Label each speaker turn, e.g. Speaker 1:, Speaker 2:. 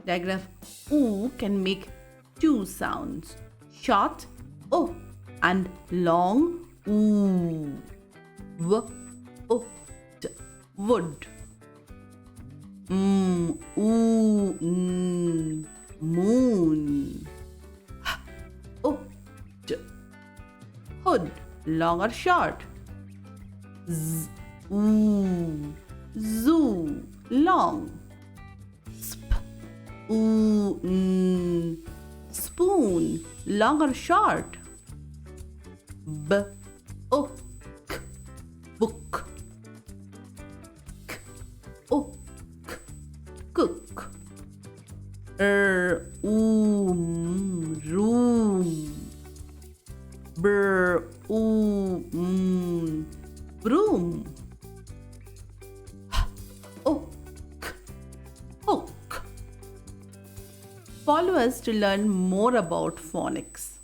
Speaker 1: Digraph oo can make two sounds, short o and long oo. W o t wood. Ooh moon. O t hood, long or short. Z oo zoo, long. Sp oo spoon, long or short. B o k book. K o k cook. Room. Broom. Hook. Hook. Follow us to learn more about phonics.